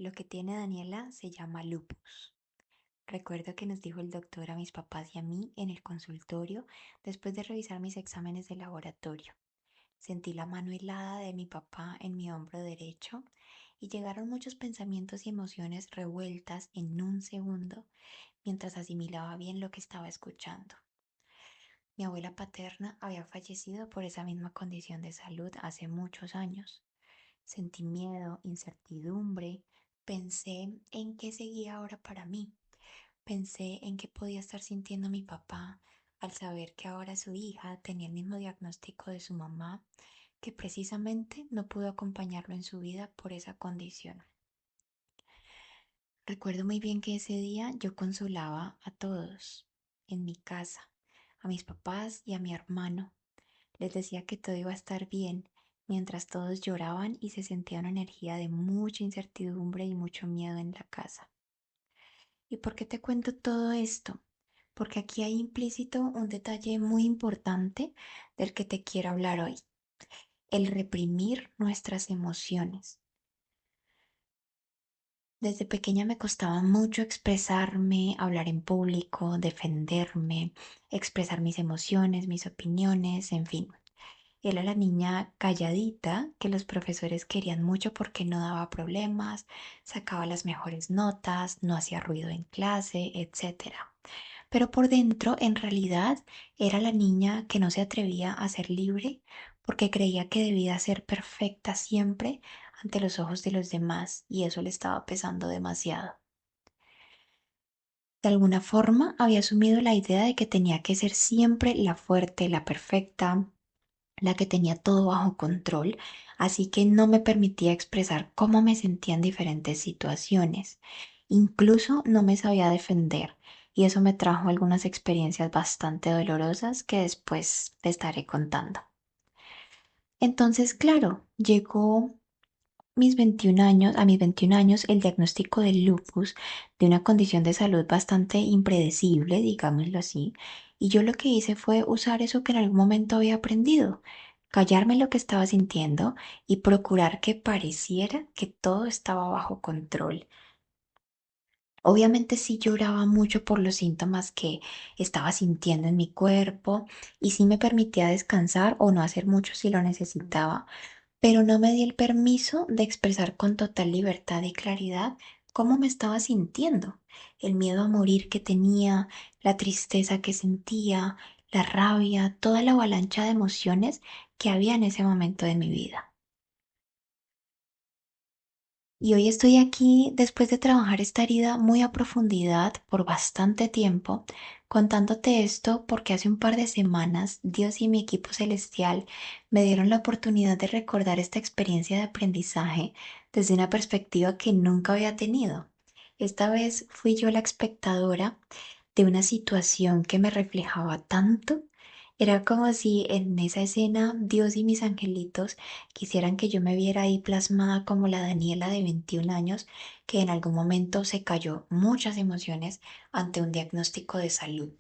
Lo que tiene Daniela se llama lupus. Recuerdo que nos dijo el doctor a mis papás y a mí en el consultorio después de revisar mis exámenes de laboratorio. Sentí la mano helada de mi papá en mi hombro derecho y llegaron muchos pensamientos y emociones revueltas en un segundo mientras asimilaba bien lo que estaba escuchando. Mi abuela paterna había fallecido por esa misma condición de salud hace muchos años. Sentí miedo, incertidumbre, pensé en qué seguía ahora para mí, pensé en qué podía estar sintiendo mi papá al saber que ahora su hija tenía el mismo diagnóstico de su mamá, que precisamente no pudo acompañarlo en su vida por esa condición. Recuerdo muy bien que ese día yo consolaba a todos en mi casa, a mis papás y a mi hermano. Les decía que todo iba a estar bien, mientras todos lloraban y se sentía una energía de mucha incertidumbre y mucho miedo en la casa. ¿Y por qué te cuento todo esto? Porque aquí hay implícito un detalle muy importante del que te quiero hablar hoy, el reprimir nuestras emociones. Desde pequeña me costaba mucho expresarme, hablar en público, defenderme, expresar mis emociones, mis opiniones, en fin. Era la niña calladita que los profesores querían mucho porque no daba problemas, sacaba las mejores notas, no hacía ruido en clase, etcétera. Pero por dentro, en realidad, era la niña que no se atrevía a ser libre porque creía que debía ser perfecta siempre ante los ojos de los demás y eso le estaba pesando demasiado. De alguna forma había asumido la idea de que tenía que ser siempre la fuerte, la perfecta, la que tenía todo bajo control, así que no me permitía expresar cómo me sentía en diferentes situaciones. Incluso no me sabía defender, y eso me trajo algunas experiencias bastante dolorosas que después te estaré contando. Entonces, claro, llegó a mis 21 años, el diagnóstico de lupus, de una condición de salud bastante impredecible, digámoslo así, y yo lo que hice fue usar eso que en algún momento había aprendido, callarme lo que estaba sintiendo y procurar que pareciera que todo estaba bajo control. Obviamente sí lloraba mucho por los síntomas que estaba sintiendo en mi cuerpo y sí me permitía descansar o no hacer mucho si lo necesitaba, pero no me di el permiso de expresar con total libertad y claridad cómo me estaba sintiendo, el miedo a morir que tenía, la tristeza que sentía, la rabia, toda la avalancha de emociones que había en ese momento de mi vida. Y hoy estoy aquí después de trabajar esta herida muy a profundidad por bastante tiempo, contándote esto porque hace un par de semanas Dios y mi equipo celestial me dieron la oportunidad de recordar esta experiencia de aprendizaje desde una perspectiva que nunca había tenido. Esta vez fui yo la espectadora de una situación que me reflejaba tanto. Era como si en esa escena Dios y mis angelitos quisieran que yo me viera ahí plasmada como la Daniela de 21 años que en algún momento se cayó muchas emociones ante un diagnóstico de salud.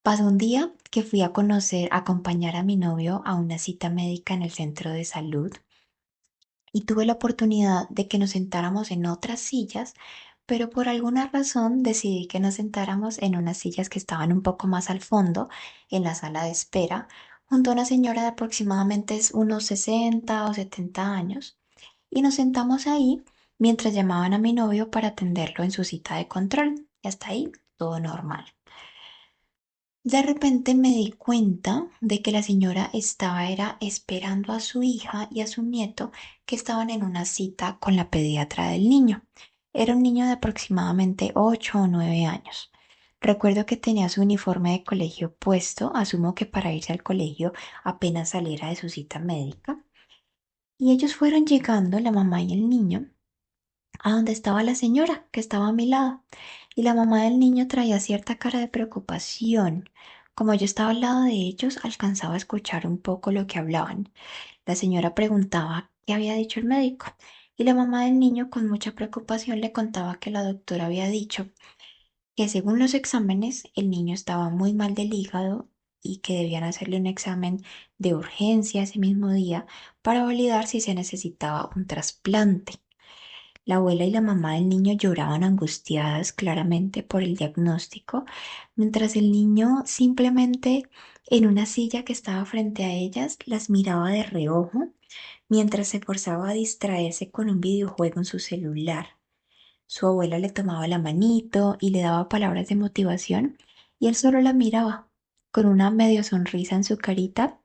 Pasó un día que fui a conocer, a acompañar a mi novio a una cita médica en el centro de salud y tuve la oportunidad de que nos sentáramos en otras sillas, pero por alguna razón decidí que nos sentáramos en unas sillas que estaban un poco más al fondo, en la sala de espera, junto a una señora de aproximadamente unos 60 o 70 años, y nos sentamos ahí mientras llamaban a mi novio para atenderlo en su cita de control. Y hasta ahí todo normal. De repente me di cuenta de que la señora era esperando a su hija y a su nieto que estaban en una cita con la pediatra del niño. Era un niño de aproximadamente 8 o 9 años. Recuerdo que tenía su uniforme de colegio puesto, asumo que para irse al colegio apenas saliera de su cita médica. Y ellos fueron llegando, la mamá y el niño, a donde estaba la señora que estaba a mi lado. Y la mamá del niño traía cierta cara de preocupación. Como yo estaba al lado de ellos, alcanzaba a escuchar un poco lo que hablaban. La señora preguntaba qué había dicho el médico. Y la mamá del niño con mucha preocupación le contaba que la doctora había dicho que según los exámenes el niño estaba muy mal del hígado y que debían hacerle un examen de urgencia ese mismo día para validar si se necesitaba un trasplante. La abuela y la mamá del niño lloraban angustiadas claramente por el diagnóstico, mientras el niño simplemente en una silla que estaba frente a ellas las miraba de reojo mientras se forzaba a distraerse con un videojuego en su celular. Su abuela le tomaba la manito y le daba palabras de motivación y él solo la miraba con una medio sonrisa en su carita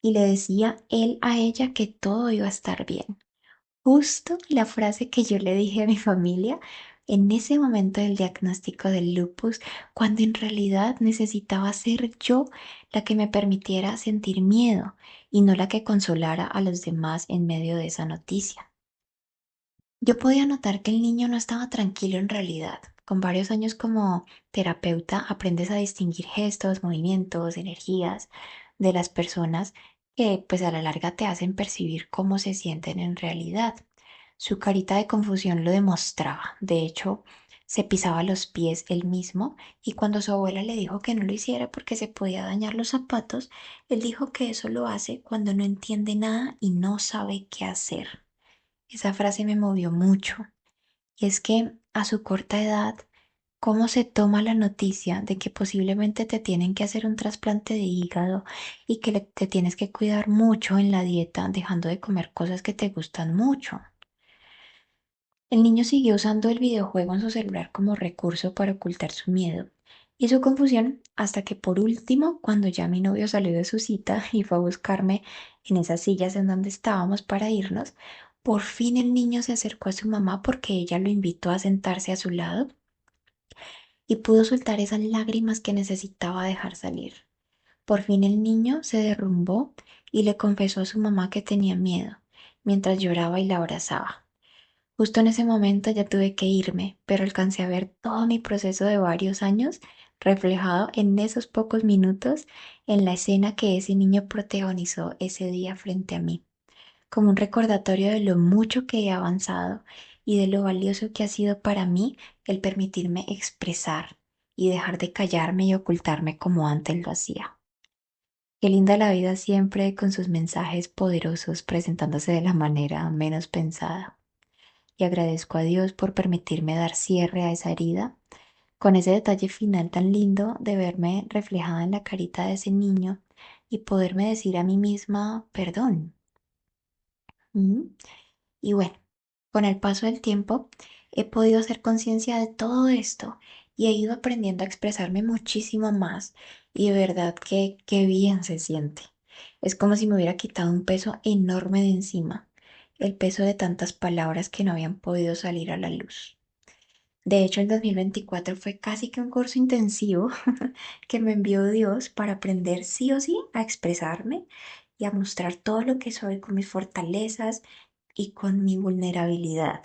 y le decía él a ella que todo iba a estar bien. Justo la frase que yo le dije a mi familia en ese momento del diagnóstico del lupus, cuando en realidad necesitaba ser yo la que me permitiera sentir miedo y no la que consolara a los demás en medio de esa noticia. Yo podía notar que el niño no estaba tranquilo en realidad. Con varios años como terapeuta aprendes a distinguir gestos, movimientos, energías de las personas que pues a la larga te hacen percibir cómo se sienten en realidad. Su carita de confusión lo demostraba. De hecho, se pisaba los pies él mismo y cuando su abuela le dijo que no lo hiciera porque se podía dañar los zapatos, él dijo que eso lo hace cuando no entiende nada y no sabe qué hacer. Esa frase me movió mucho. Y es que a su corta edad, ¿cómo se toma la noticia de que posiblemente te tienen que hacer un trasplante de hígado y que te tienes que cuidar mucho en la dieta, dejando de comer cosas que te gustan mucho? El niño siguió usando el videojuego en su celular como recurso para ocultar su miedo y su confusión hasta que por último, cuando ya mi novio salió de su cita y fue a buscarme en esas sillas en donde estábamos para irnos, por fin el niño se acercó a su mamá porque ella lo invitó a sentarse a su lado y pudo soltar esas lágrimas que necesitaba dejar salir. Por fin el niño se derrumbó y le confesó a su mamá que tenía miedo, mientras lloraba y la abrazaba. Justo en ese momento ya tuve que irme, pero alcancé a ver todo mi proceso de varios años reflejado en esos pocos minutos en la escena que ese niño protagonizó ese día frente a mí, como un recordatorio de lo mucho que he avanzado y de lo valioso que ha sido para mí el permitirme expresar y dejar de callarme y ocultarme como antes lo hacía. Qué linda la vida siempre con sus mensajes poderosos presentándose de la manera menos pensada y agradezco a Dios por permitirme dar cierre a esa herida, con ese detalle final tan lindo de verme reflejada en la carita de ese niño y poderme decir a mí misma perdón. ¿Mm? Y bueno, con el paso del tiempo he podido hacer conciencia de todo esto y he ido aprendiendo a expresarme muchísimo más y de verdad que qué bien se siente. Es como si me hubiera quitado un peso enorme de encima, el peso de tantas palabras que no habían podido salir a la luz. De hecho, el 2024 fue casi que un curso intensivo que me envió Dios para aprender sí o sí a expresarme y a mostrar todo lo que soy con mis fortalezas y con mi vulnerabilidad.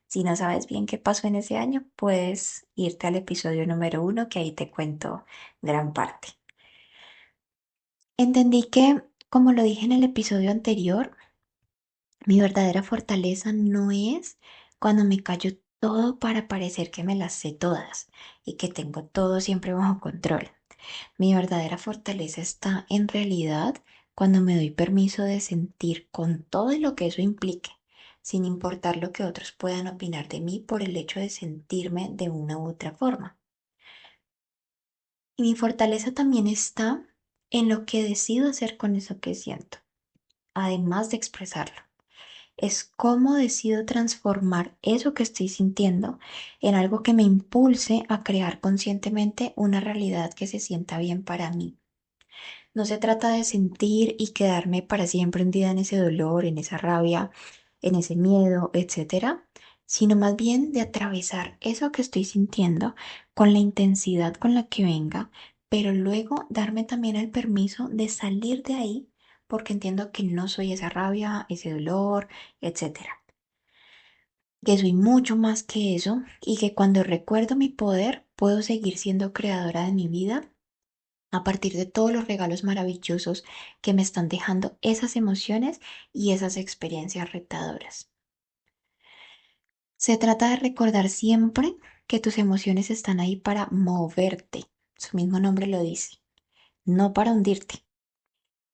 Si no sabes bien qué pasó en ese año, puedes irte al episodio número 1 que ahí te cuento gran parte. Entendí que, como lo dije en el episodio anterior, mi verdadera fortaleza no es cuando me callo todo para parecer que me las sé todas y que tengo todo siempre bajo control. Mi verdadera fortaleza está en realidad cuando me doy permiso de sentir con todo lo que eso implique, sin importar lo que otros puedan opinar de mí por el hecho de sentirme de una u otra forma. Y mi fortaleza también está en lo que decido hacer con eso que siento, además de expresarlo. Es cómo decido transformar eso que estoy sintiendo en algo que me impulse a crear conscientemente una realidad que se sienta bien para mí. No se trata de sentir y quedarme para siempre hundida en ese dolor, en esa rabia, en ese miedo, etcétera, sino más bien de atravesar eso que estoy sintiendo con la intensidad con la que venga, pero luego darme también el permiso de salir de ahí porque entiendo que no soy esa rabia, ese dolor, etcétera. Que soy mucho más que eso y que cuando recuerdo mi poder puedo seguir siendo creadora de mi vida a partir de todos los regalos maravillosos que me están dejando esas emociones y esas experiencias retadoras. Se trata de recordar siempre que tus emociones están ahí para moverte, su mismo nombre lo dice, no para hundirte.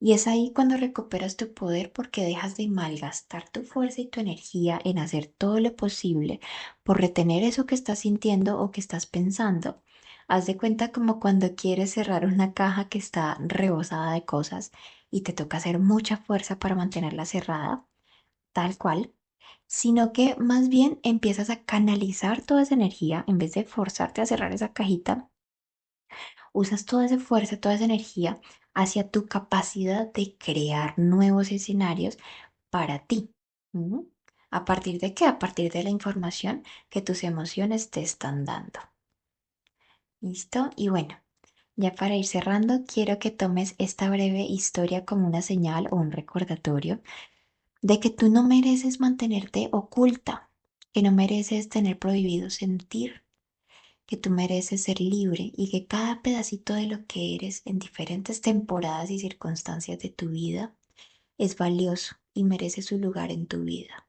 Y es ahí cuando recuperas tu poder porque dejas de malgastar tu fuerza y tu energía en hacer todo lo posible por retener eso que estás sintiendo o que estás pensando. Haz de cuenta como cuando quieres cerrar una caja que está rebosada de cosas y te toca hacer mucha fuerza para mantenerla cerrada, tal cual, sino que más bien empiezas a canalizar toda esa energía en vez de forzarte a cerrar esa cajita. Usas toda esa fuerza, toda esa energía hacia tu capacidad de crear nuevos escenarios para ti. ¿Mm? ¿A partir de qué? A partir de la información que tus emociones te están dando. ¿Listo? Y bueno, ya para ir cerrando, quiero que tomes esta breve historia como una señal o un recordatorio de que tú no mereces mantenerte oculta, que no mereces tener prohibido sentir, que tú mereces ser libre y que cada pedacito de lo que eres en diferentes temporadas y circunstancias de tu vida es valioso y merece su lugar en tu vida.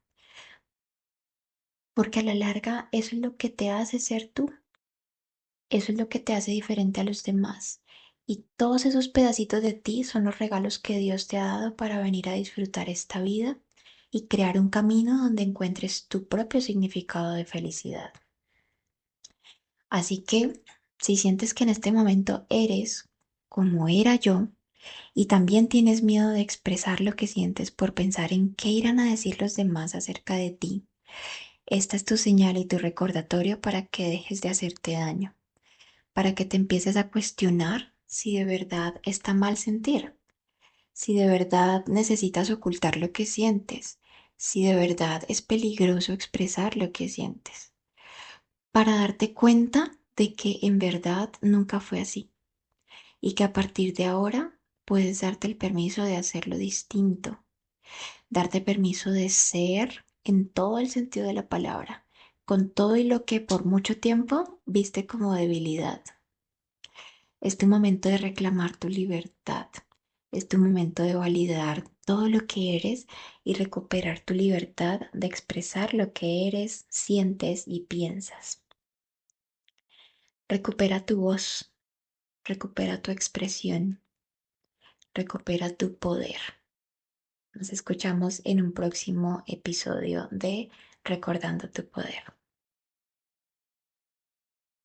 Porque a la larga eso es lo que te hace ser tú, eso es lo que te hace diferente a los demás. Y todos esos pedacitos de ti son los regalos que Dios te ha dado para venir a disfrutar esta vida y crear un camino donde encuentres tu propio significado de felicidad. Así que si sientes que en este momento eres como era yo y también tienes miedo de expresar lo que sientes por pensar en qué irán a decir los demás acerca de ti, esta es tu señal y tu recordatorio para que dejes de hacerte daño, para que te empieces a cuestionar si de verdad está mal sentir, si de verdad necesitas ocultar lo que sientes, si de verdad es peligroso expresar lo que sientes, para darte cuenta de que en verdad nunca fue así y que a partir de ahora puedes darte el permiso de hacerlo distinto, darte permiso de ser en todo el sentido de la palabra, con todo y lo que por mucho tiempo viste como debilidad. Es tu momento de reclamar tu libertad. Es tu momento de validar todo lo que eres y recuperar tu libertad de expresar lo que eres, sientes y piensas. Recupera tu voz, recupera tu expresión, recupera tu poder. Nos escuchamos en un próximo episodio de Recordando tu Poder.